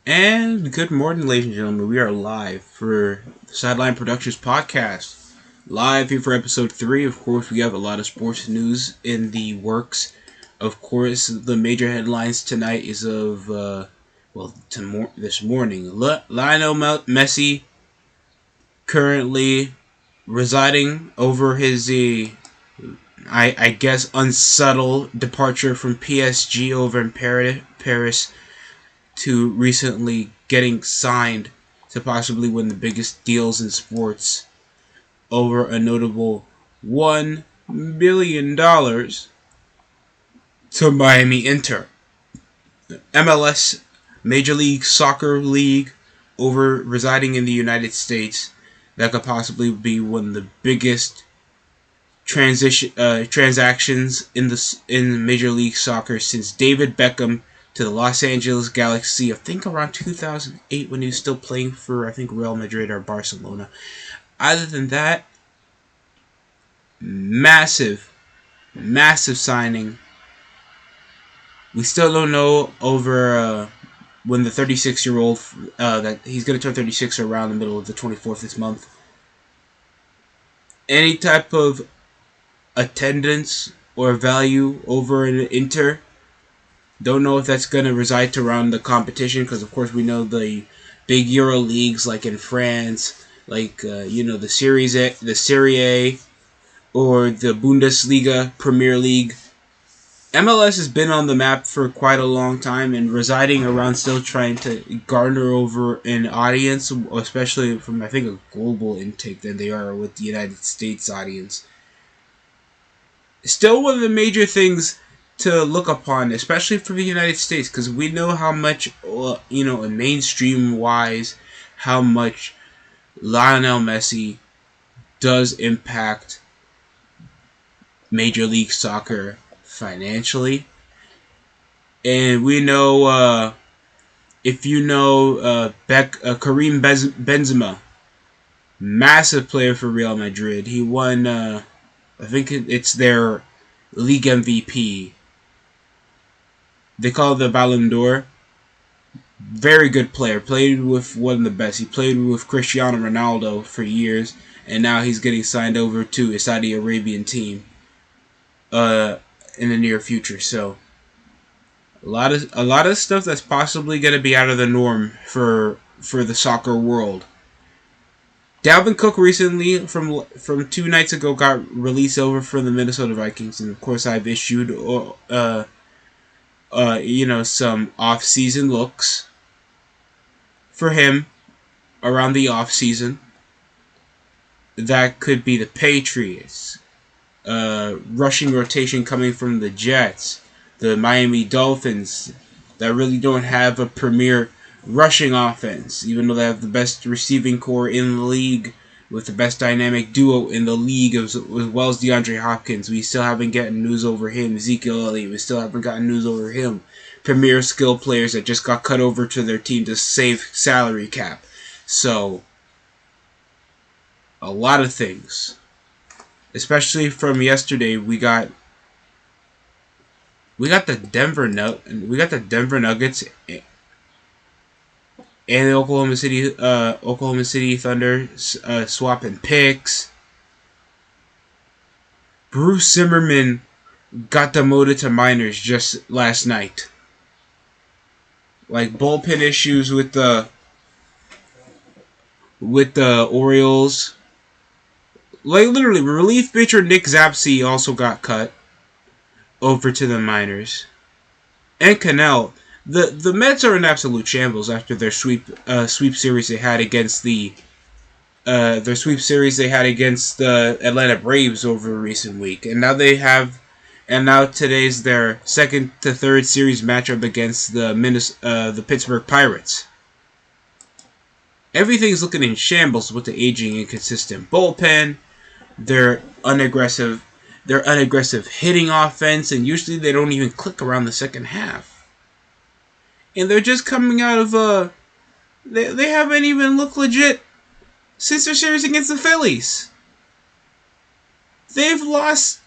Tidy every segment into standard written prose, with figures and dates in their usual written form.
And good morning, ladies and gentlemen. We are live for the Sidelines Productions Podcast. Live here for episode 3. Of course, we have a lot of sports news in the works. Of course, the major headlines tonight is of, this morning. Lionel Messi currently residing over his, I guess, unsubtle departure from PSG over in Paris to recently getting signed to possibly win the biggest deals in sports over a notable $1 billion to Miami Inter. MLS, Major League Soccer League, over residing in the United States. That could possibly be one of the biggest transactions in Major League Soccer since David Beckham to the Los Angeles Galaxy, I think around 2008 when he was still playing for, I think, Real Madrid or Barcelona. Other than that, massive signing. We still don't know over when the 36-year-old, that he's going to turn 36 around the middle of the 24th this month. Any type of attendance or value over in Inter. Don't know if that's going to reside around the competition because, of course, we know the big Euro leagues like in France, like the Serie A, or the Bundesliga, Premier League. MLS has been on the map for quite a long time and residing around, still trying to garner over an audience, especially from, I think, a global intake than they are with the United States audience. Still one of the major things to look upon, especially for the United States, because we know how much, mainstream-wise, how much Lionel Messi does impact Major League Soccer financially. And we know, if you know Karim Benzema, massive player for Real Madrid. He won, I think it's their league MVP. They call it the Ballon d'Or. Very good player. Played with one of the best. He played with Cristiano Ronaldo for years, and now he's getting signed over to a Saudi Arabian team in the near future. So a lot of stuff that's possibly going to be out of the norm for the soccer world. Dalvin Cook recently, from 2 nights ago, got released over for the Minnesota Vikings, and of course I've issued some off-season looks for him around the off-season. That could be the Patriots, rushing rotation coming from the Jets, the Miami Dolphins, that really don't have a premier rushing offense, even though they have the best receiving core in the league, with the best dynamic duo in the league, as well as DeAndre Hopkins. We still haven't gotten news over him. Ezekiel Elliott, we still haven't gotten news over him. Premier skill players that just got cut over to their team to save salary cap. So, a lot of things. Especially from yesterday, we got the Denver Nuggets and the Oklahoma City Thunder swapping picks. Bruce Zimmerman got demoted to minors just last night. Like bullpen issues with the Orioles. Like literally, relief pitcher Nick Zapsy also got cut over to the minors. And Cannell. The Mets are in absolute shambles after their sweep series they had against the Atlanta Braves over a recent week, and now today's their second to third series matchup against the Pittsburgh Pirates. Everything's looking in shambles with the aging, inconsistent bullpen, their unaggressive hitting offense, and usually they don't even click around the second half. And they're just coming out of they haven't even looked legit since their series against the Phillies. They've lost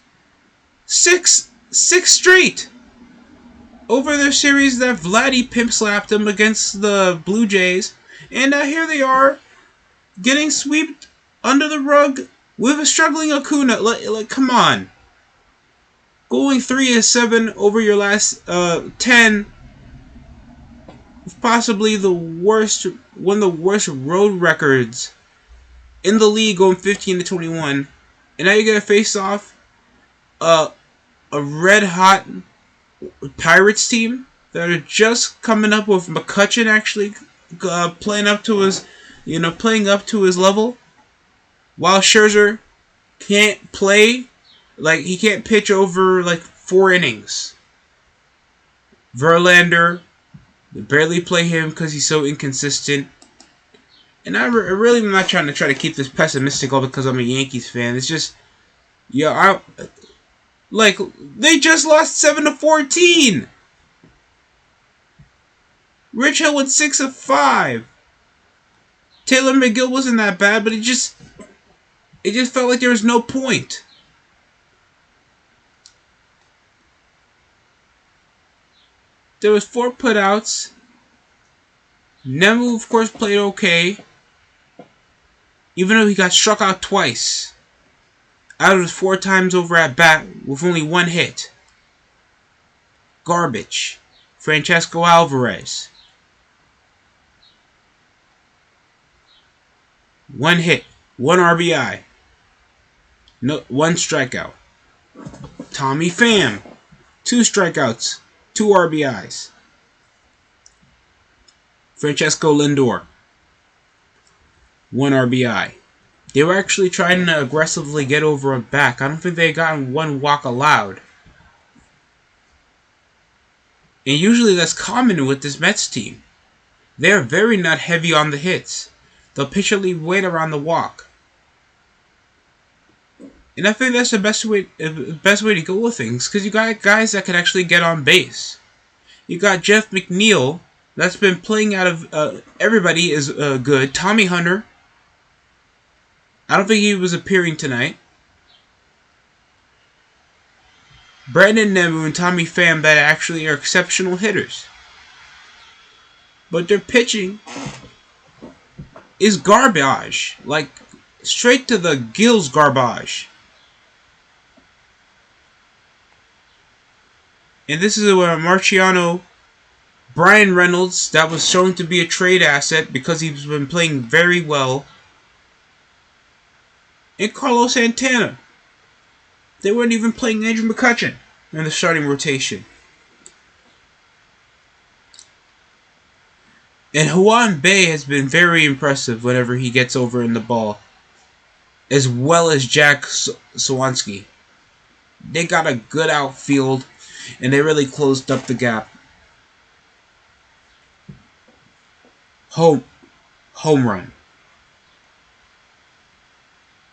six straight. over their series that Vladdy pimp slapped them against the Blue Jays. And here they are, getting swept under the rug with a struggling Acuna. Come on. Going 3-7 over your last 10, possibly one of the worst road records in the league, going 15-21, and now you're gonna face off a red hot Pirates team that are just coming up with McCutchen actually playing up to his level, while Scherzer can't play, he can't pitch over 4 innings. Verlander, they barely play him because he's so inconsistent. And I really am not trying to keep this pessimistic all because I'm a Yankees fan. It's just, they just lost 7-14. Rich Hill went 6 of 5. Taylor McGill wasn't that bad, but it just felt like there was no point. There was 4 putouts. Nemu, of course, played okay, even though he got struck out twice out of his 4 times over at bat with only 1 hit. Garbage. Francesco Alvarez. 1 hit, 1 RBI, 1 strikeout. Tommy Pham, 2 strikeouts, 2 RBIs. Francesco Lindor, 1 RBI. They were actually trying to aggressively get over a back. I don't think they had gotten 1 walk allowed. And usually that's common with this Mets team. They're very not heavy on the hits. They'll patiently wait around the walk. And I think that's the best way to go with things, because you got guys that can actually get on base. You got Jeff McNeil, that's been playing out of everybody is good. Tommy Hunter, I don't think he was appearing tonight. Brandon Nemu and Tommy Pham that actually are exceptional hitters. But their pitching is garbage. Straight to the gills garbage. And this is where Marciano, Brian Reynolds, that was shown to be a trade asset because he's been playing very well, and Carlos Santana. They weren't even playing Andrew McCutchen in the starting rotation. And Juan Bay has been very impressive whenever he gets over in the ball, as well as Jack Swansky. They got a good outfield, and they really closed up the gap. Home run.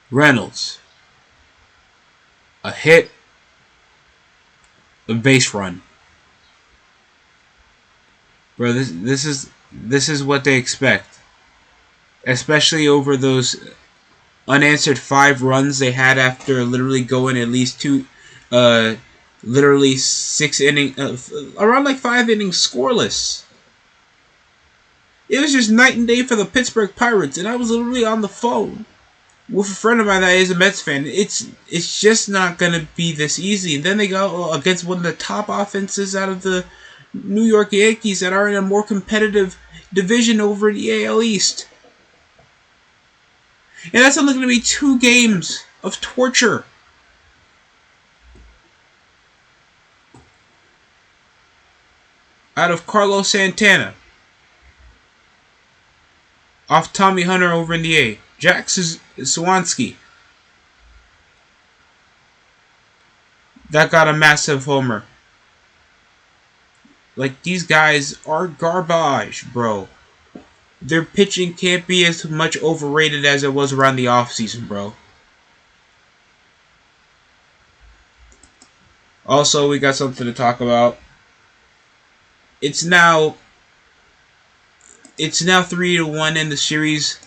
Reynolds. A hit. A base run. Bro, this is what they expect. Especially over those unanswered 5 runs they had after literally going at least 6 innings, around 5 innings scoreless. It was just night and day for the Pittsburgh Pirates, and I was literally on the phone with a friend of mine that is a Mets fan. It's just not gonna be this easy. And then they go against one of the top offenses out of the New York Yankees that are in a more competitive division over the AL East. And that's only going to be 2 games of torture. Out of Carlos Santana. Off Tommy Hunter over in the A. Jack Swansky. That got a massive homer. These guys are garbage, bro. Their pitching can't be as much overrated as it was around the offseason, bro. Also, we got something to talk about. It's now 3-1 in the series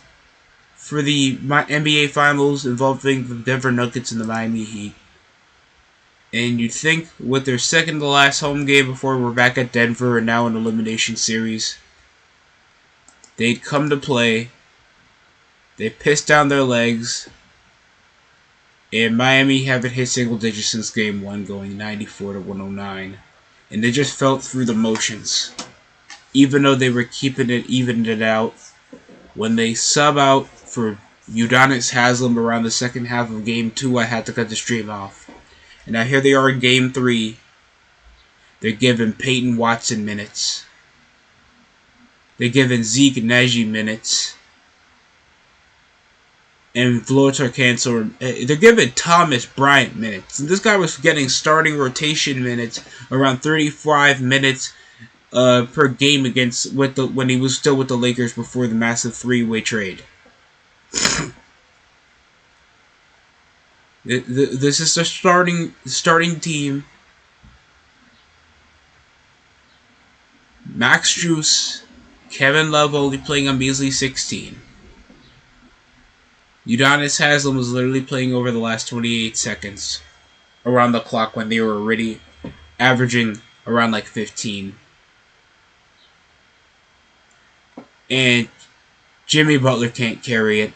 for the NBA Finals involving the Denver Nuggets and the Miami Heat. And you'd think with their second to last home game before we're back at Denver and now an elimination series, they'd come to play. They pissed down their legs. And Miami haven't hit single digits since game 1, going 94-109. And they just felt through the motions. Even though they were keeping it, evened it out. When they sub out for Udonis Haslem around the second half of game 2, I had to cut the stream off. And now here they are in game 3. They're giving Peyton Watson minutes. They're giving Zeke Neji minutes. And Vlotar Cancel. They're giving Thomas Bryant minutes. And this guy was getting starting rotation minutes, around 35 minutes per game when he was still with the Lakers before the massive 3-way trade. This is the starting team. Max Strus, Kevin Love only playing a measly 16. Udonis Haslem was literally playing over the last 28 seconds around the clock when they were already averaging around like 15. And Jimmy Butler can't carry it.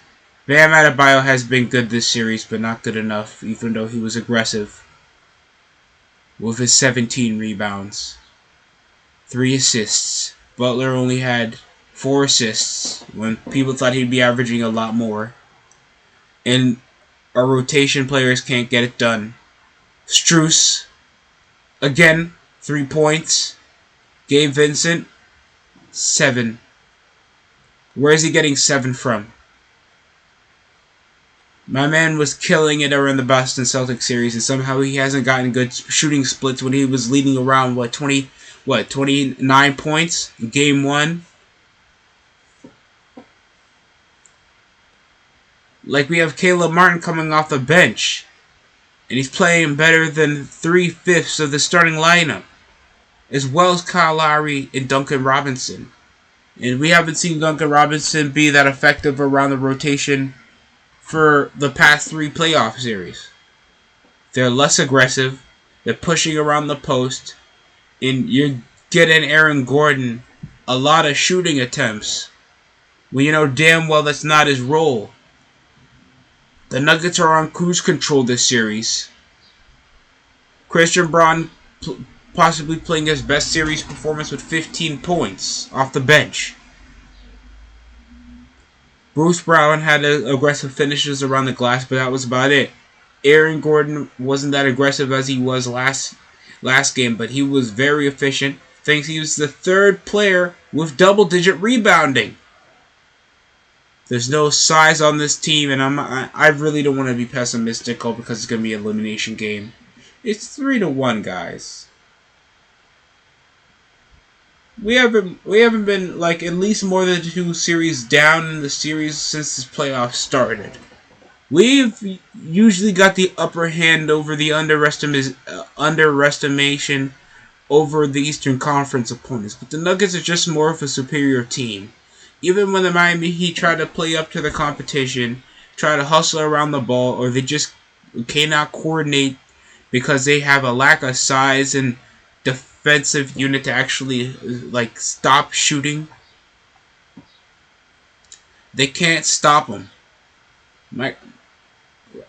Bam Adebayo has been good this series, but not good enough, even though he was aggressive with his 17 rebounds. 3 assists. Butler only had 4 assists when people thought he'd be averaging a lot more. And our rotation players can't get it done. Strus, again, 3 points. Gabe Vincent, 7. Where is he getting 7 from? My man was killing it around the Boston Celtics series, and somehow he hasn't gotten good shooting splits when he was leading around, 29 points in game 1? Like, we have Caleb Martin coming off the bench, and he's playing better than 3/5 of the starting lineup, as well as Kyle Lowry and Duncan Robinson. And we haven't seen Duncan Robinson be that effective around the rotation for the past 3 playoff series. They're less aggressive, they're pushing around the post, and you're getting Aaron Gordon a lot of shooting attempts when you know damn well that's not his role. The Nuggets are on cruise control this series. Christian Braun possibly playing his best series performance with 15 points off the bench. Bruce Brown had aggressive finishes around the glass, but that was about it. Aaron Gordon wasn't that aggressive as he was last game, but he was very efficient. Thanks, he was the 3rd player with double-digit rebounding. There's no size on this team, and I really don't want to be pessimistic because it's going to be an elimination game. It's 3-1, guys. We haven't been like at least more than 2 series down in the series since this playoff started. We've usually got the upper hand over the underestimation over the Eastern Conference opponents, but the Nuggets are just more of a superior team. Even when the Miami Heat try to play up to the competition, try to hustle around the ball, or they just cannot coordinate because they have a lack of size and defensive unit to actually stop shooting, they can't stop them.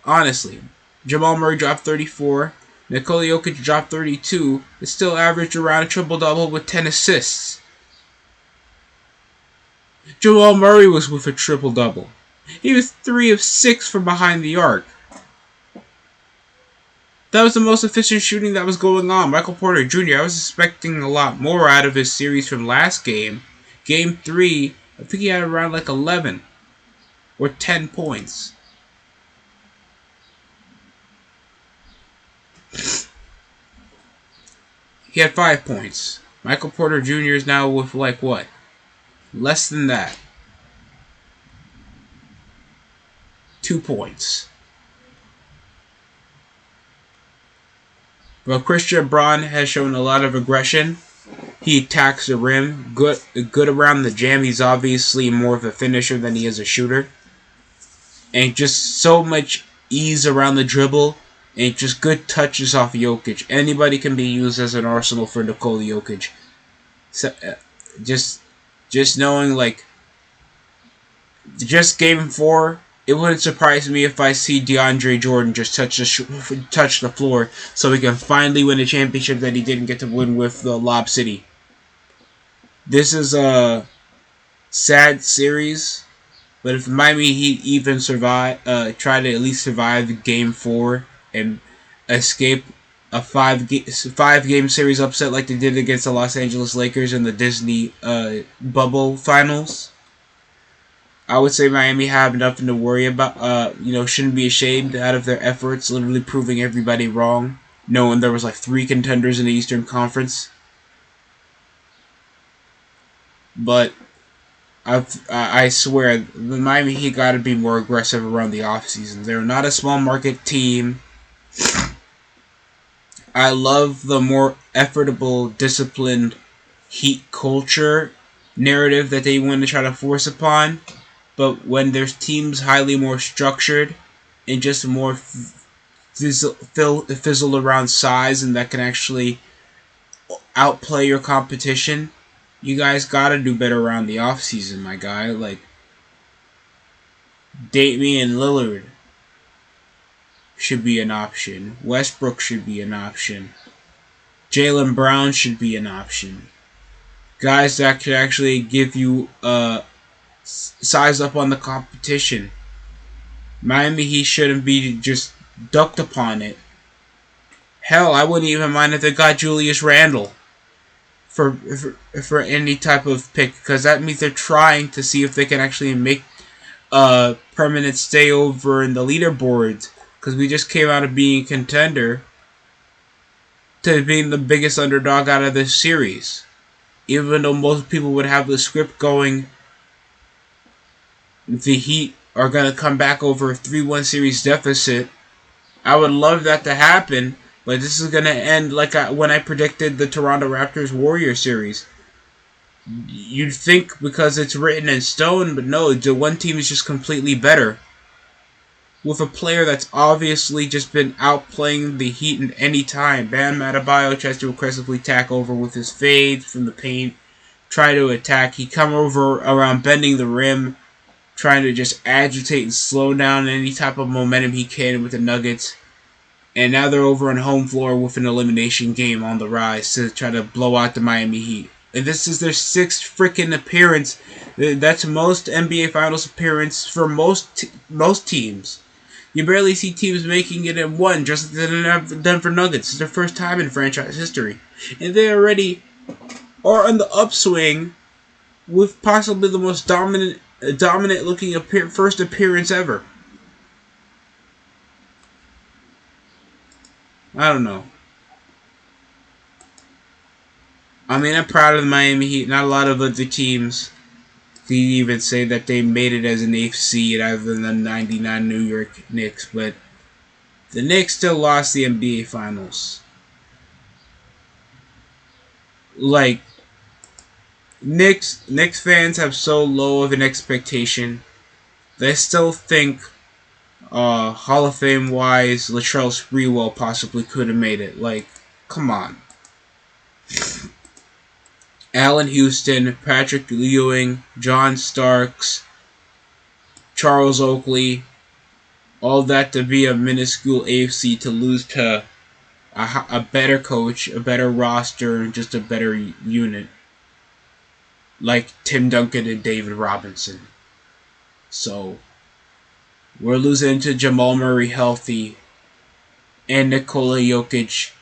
Honestly, Jamal Murray dropped 34, Nikola Jokic dropped 32, but still averaged around a triple-double with 10 assists. Jamal Murray was with a triple-double. He was 3 of 6 from behind the arc. That was the most efficient shooting that was going on. Michael Porter Jr., I was expecting a lot more out of his series from last game. Game 3, I think he had around 11 or 10 points. He had 5 points. Michael Porter Jr. is now with what? Less than that. 2 points. But Christian Braun has shown a lot of aggression. He attacks the rim. Good around the jam. He's obviously more of a finisher than he is a shooter. And just so much ease around the dribble. and just good touches off Jokic. Anybody can be used as an arsenal for Nikola Jokic. So, just knowing, like, just Game 4, it wouldn't surprise me if I see DeAndre Jordan just touch the floor so he can finally win a championship that he didn't get to win with the Lob City. This is a sad series, but if Miami Heat even try to at least survive Game 4 and escape a five-game series upset like they did against the Los Angeles Lakers in the Disney bubble finals, I would say Miami have nothing to worry about. Shouldn't be ashamed out of their efforts, literally proving everybody wrong, knowing there was like 3 contenders in the Eastern Conference. But I swear, the Miami Heat got to be more aggressive around the offseason. They're not a small market team. I love the more effortable, disciplined Heat culture narrative that they want to try to force upon. But when there's teams highly more structured and just more fizzle around size and that can actually outplay your competition, you guys gotta do better around the offseason, my guy. Like, Damian Lillard should be an option. Westbrook should be an option. Jaylen Brown should be an option. Guys that could actually give you size up on the competition. Miami Heat shouldn't be just ducked upon it. Hell, I wouldn't even mind if they got Julius Randle for any type of pick, because that means they're trying to see if they can actually make a permanent stay over in the leaderboards, because we just came out of being a contender to being the biggest underdog out of this series. Even though most people would have the script going, the Heat are going to come back over a 3-1 series deficit. I would love that to happen, but this is going to end like when I predicted the Toronto Raptors Warriors series. You'd think because it's written in stone, but no, the one team is just completely better. With a player that's obviously just been outplaying the Heat in any time. Bam Adebayo tries to aggressively tack over with his fade from the paint, try to attack. He come over around bending the rim, trying to just agitate and slow down any type of momentum he can with the Nuggets. And now they're over on home floor with an elimination game on the rise to try to blow out the Miami Heat. And this is their 6th freaking appearance. That's most NBA Finals appearance for most teams. You barely see teams making it in one, just like the Denver Nuggets. It's their first time in franchise history. And they already are on the upswing with possibly the most dominant looking first appearance ever. I don't know. I mean, I'm proud of the Miami Heat. Not a lot of other teams can even say that they made it as an 8th seed other than the 99 New York Knicks, but the Knicks still lost the NBA Finals. Like, Knicks fans have so low of an expectation. They still think Hall of Fame wise Latrell Sprewell possibly could have made it. Like, come on. Allen Houston, Patrick Ewing, John Starks, Charles Oakley, all that to be a minuscule AFC to lose to a better coach, a better roster, and just a better unit. Like Tim Duncan and David Robinson. So, we're losing to Jamal Murray healthy and Nikola Jokic,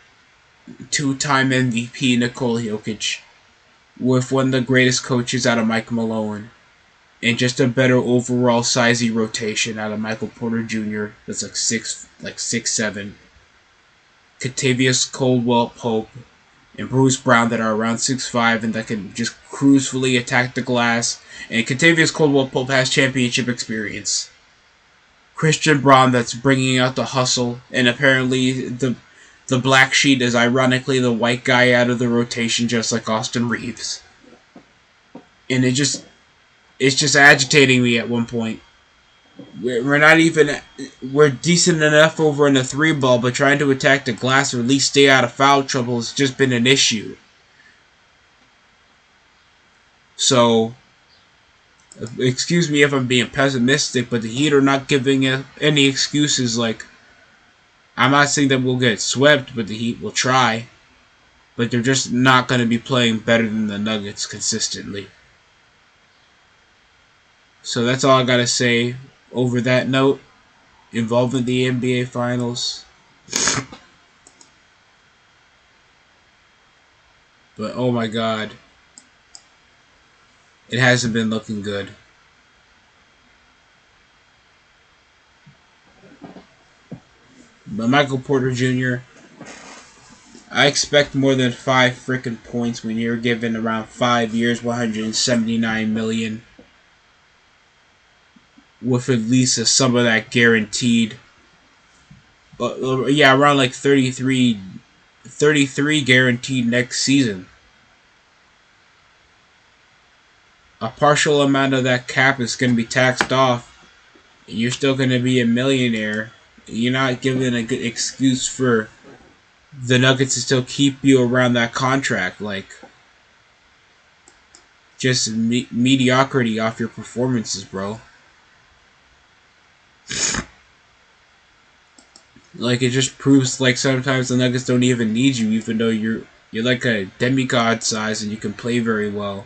2-time MVP Nikola Jokic, with one of the greatest coaches out of Mike Malone, and just a better overall sizey rotation out of Michael Porter Jr. that's like 6'7", Kentavious Caldwell-Pope, and Bruce Brown that are around 6'5" and that can just cruisefully attack the glass. And Kentavious Caldwell-Pope has championship experience. Christian Braun that's bringing out the hustle, and apparently the black sheet is ironically the white guy out of the rotation, just like Austin Reeves. And it's just agitating me at one point. We're not even. We're decent enough over in the 3 ball, but trying to attack the glass or at least stay out of foul trouble has just been an issue. So, excuse me if I'm being pessimistic, but the Heat are not giving any excuses. Like, I'm not saying that we'll get swept, but the Heat will try. But they're just not going to be playing better than the Nuggets consistently. So that's all I got to say over that note involving the NBA Finals. But oh my god, it hasn't been looking good. But Michael Porter Jr., I expect more than 5 freaking points when you're given around 5 years, $179 million, with at least some of that guaranteed. Yeah, around like 33 guaranteed next season. A partial amount of that cap is going to be taxed off, and you're still going to be a millionaire. You're not given a good excuse for the Nuggets to still keep you around that contract. Like, just mediocrity off your performances, bro. Like, it just proves, like, sometimes the Nuggets don't even need you, even though you're like a demigod size and you can play very well.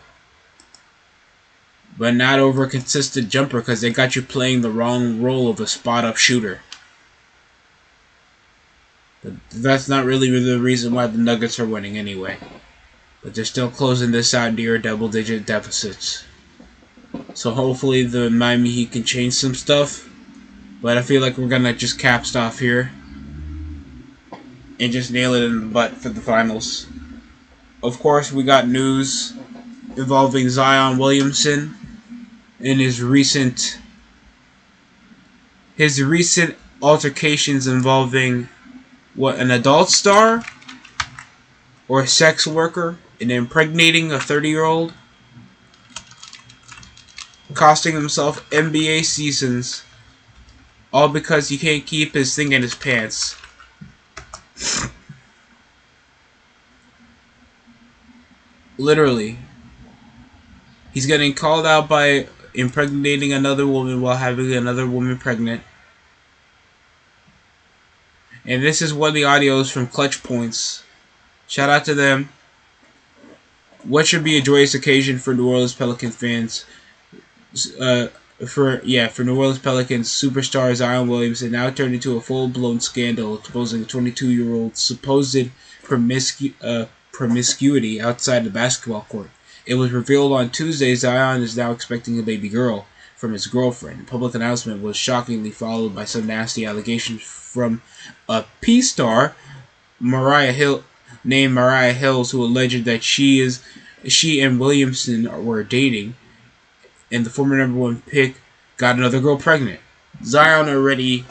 But not over a consistent jumper because they got you playing the wrong role of a spot-up shooter. But that's not really the reason why the Nuggets are winning anyway. But they're still closing this out near double-digit deficits. So hopefully the Miami Heat can change some stuff. But I feel like we're going to just cap stuff here and just nail it in the butt for the finals. Of course, we got news involving Zion Williamson and his recent altercations involving an adult star or a sex worker and impregnating a 30-year-old, costing himself NBA seasons, all because he can't keep his thing in his pants. Literally. He's getting called out by impregnating another woman while having another woman pregnant. And this is one of the audios from Clutch Points. Shout out to them. What should be a joyous occasion for New Orleans Pelicans fans? For New Orleans Pelicans superstar Zion Williamson now turned into a full-blown scandal exposing a 22-year-old's supposed promiscuity outside the basketball court. It was revealed on Tuesday Zion is now expecting a baby girl from his girlfriend. The public announcement was shockingly followed by some nasty allegations from a P-star named Mariah Hills, who alleged that she and Williamson were dating, and the former number 1 pick got another girl pregnant. Zion already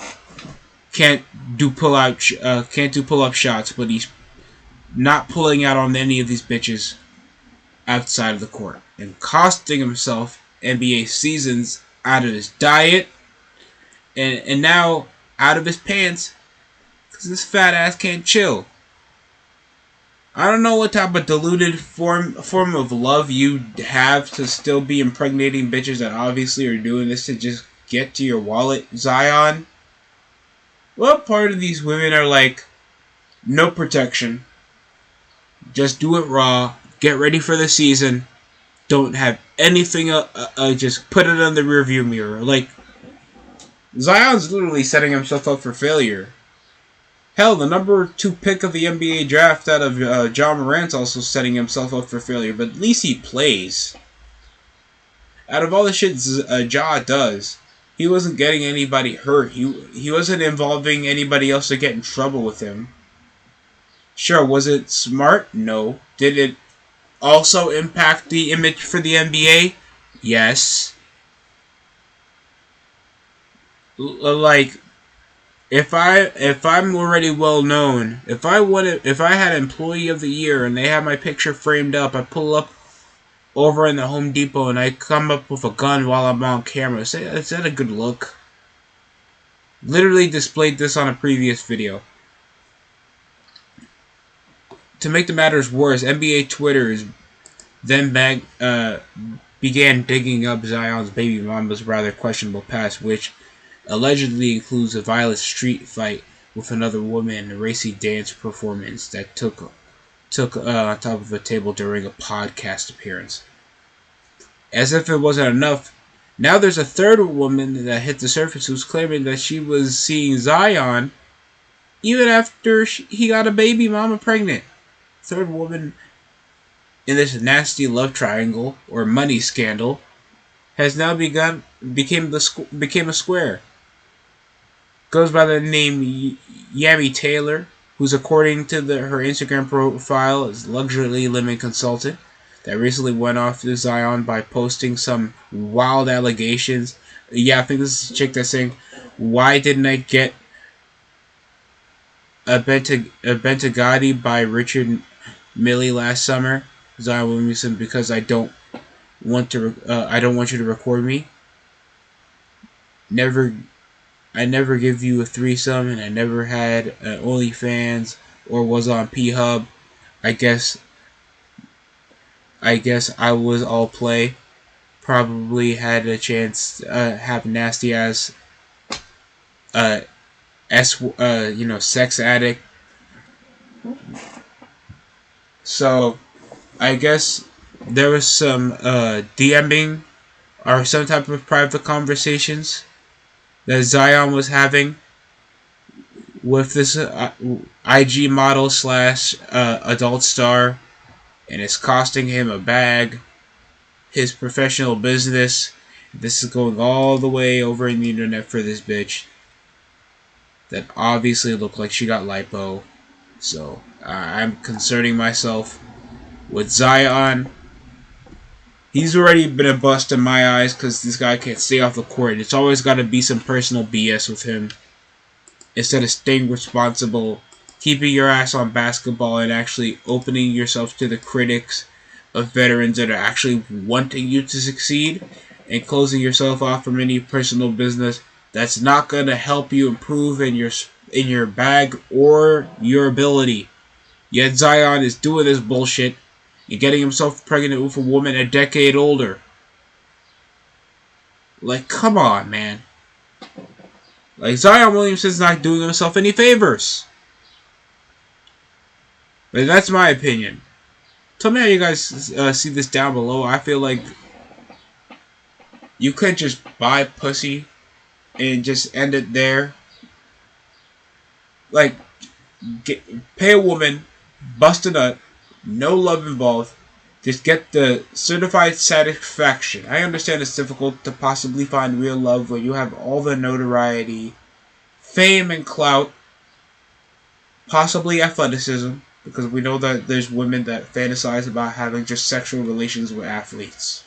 can't do pull-up shots, but he's not pulling out on any of these bitches outside of the court and costing himself NBA seasons out of his diet and now out of his pants because this fat ass can't chill. I don't know what type of diluted form of love you have to still be impregnating bitches that obviously are doing this to just get to your wallet, Zion. What part of these women are like, no protection, just do it raw, get ready for the season, don't have anything, just put it on the rearview mirror. Like, Zion's literally setting himself up for failure. Hell, the number 2 pick of the NBA draft out of John Morant's also setting himself up for failure, but at least he plays. Out of all the shit Ja does, he wasn't getting anybody hurt. He wasn't involving anybody else to get in trouble with him. Sure, was it smart? No. Did it also impact the image for the NBA? Yes. Like, if I'm already well known, if I had Employee of the Year and they have my picture framed up, I pull up over in the Home Depot and I come up with a gun while I'm on camera. Is that a good look? literally displayed this on a previous video. To make the matters worse, NBA Twitter then began digging up Zion's baby mama's rather questionable past, which allegedly includes a violent street fight with another woman and a racy dance performance that took on top of a table during a podcast appearance. As if it wasn't enough, now there's a third woman that hit the surface who's claiming that she was seeing Zion even after he got a baby mama pregnant. Third woman in this nasty love triangle or money scandal has now became a square. Goes by the name Yami Taylor, who's according to her Instagram profile is luxury living consultant that recently went off to Zion by posting some wild allegations. Yeah, I think this is a chick that's saying, "Why didn't I get a Bentagati by Richard Milley last summer?" Zion Williamson, because I don't want you to record me. I never give you a threesome, and I never had an OnlyFans or was on P-Hub. I guess I was all play. Probably had a chance to have nasty ass sex addict. So I guess there was some DMing or some type of private conversations that Zion was having with this IG model slash adult star, and it's costing him a bag, his professional business. This is going all the way over in the internet for this bitch that obviously looked like she got lipo. So I'm concerning myself with Zion. He's already been a bust in my eyes because this guy can't stay off the court. It's always got to be some personal BS with him. Instead of staying responsible, keeping your ass on basketball, and actually opening yourself to the critics of veterans that are actually wanting you to succeed, and closing yourself off from any personal business that's not going to help you improve in your bag or your ability. Yet Zion is doing this bullshit and getting himself pregnant with a woman a decade older. Like, come on, man. Like, Zion Williamson's not doing himself any favors. But that's my opinion. Tell me how you guys see this down below. I feel like you can't just buy pussy and just end it there. Like, pay a woman, bust a nut, no love involved, just get the certified satisfaction. I understand it's difficult to possibly find real love when you have all the notoriety, fame, and clout, possibly athleticism, because we know that there's women that fantasize about having just sexual relations with athletes.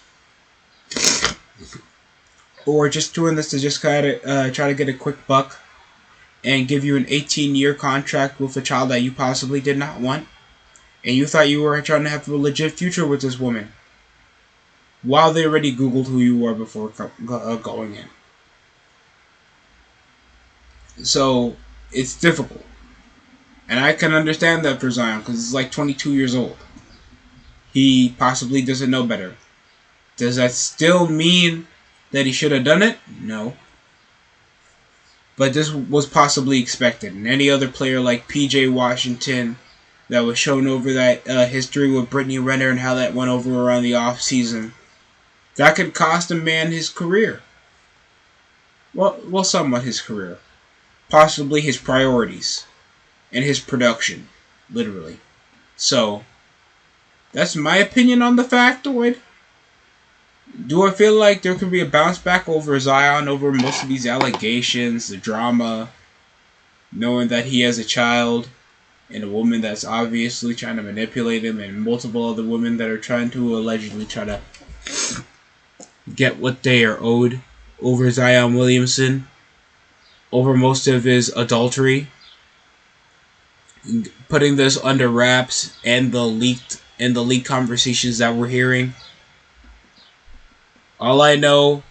Or just doing this to just try to get a quick buck and give you an 18-year contract with a child that you possibly did not want, and you thought you were trying to have a legit future with this woman, while they already Googled who you were before going in. So, it's difficult. And I can understand that for Zion, because he's like 22 years old. He possibly doesn't know better. Does that still mean that he should have done it? No. But this was possibly expected. And any other player like PJ Washington that was shown over that history with Brittany Renner and how that went over around the off season, that could cost a man his career. Well, somewhat his career. Possibly his priorities. And his production. Literally. So, that's my opinion on the factoid. Do I feel like there could be a bounce back over Zion over most of these allegations, the drama, knowing that he has a child and a woman that's obviously trying to manipulate him, and multiple other women that are trying to allegedly try to get what they are owed over Zion Williamson, over most of his adultery, putting this under wraps, and the leaked conversations that we're hearing. All I know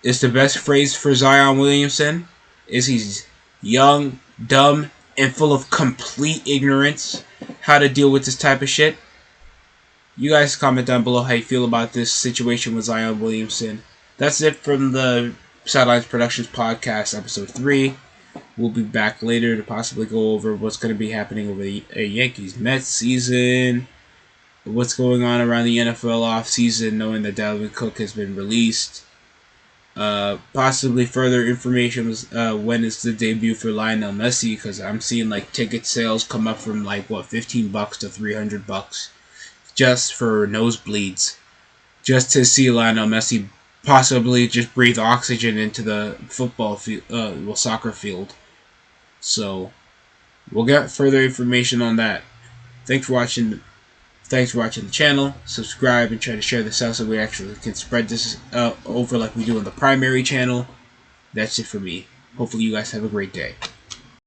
is the best phrase for Zion Williamson is he's young, dumb, and full of complete ignorance how to deal with this type of shit. You guys comment down below how you feel about this situation with Zion Williamson. That's it from the Sidelines Productions Podcast, Episode 3. We'll be back later to possibly go over what's going to be happening over the Yankees-Mets season, what's going on around the NFL offseason, knowing that Dalvin Cook has been released. Possibly further information was when is the debut for Lionel Messi, because I'm seeing like ticket sales come up from like $15 to $300 just for nosebleeds, just to see Lionel Messi possibly just breathe oxygen into the football field, soccer field. So we'll get further information on that. Thanks for watching the channel. Subscribe and try to share this out so we actually can spread this over like we do on the primary channel. That's it for me. Hopefully you guys have a great day.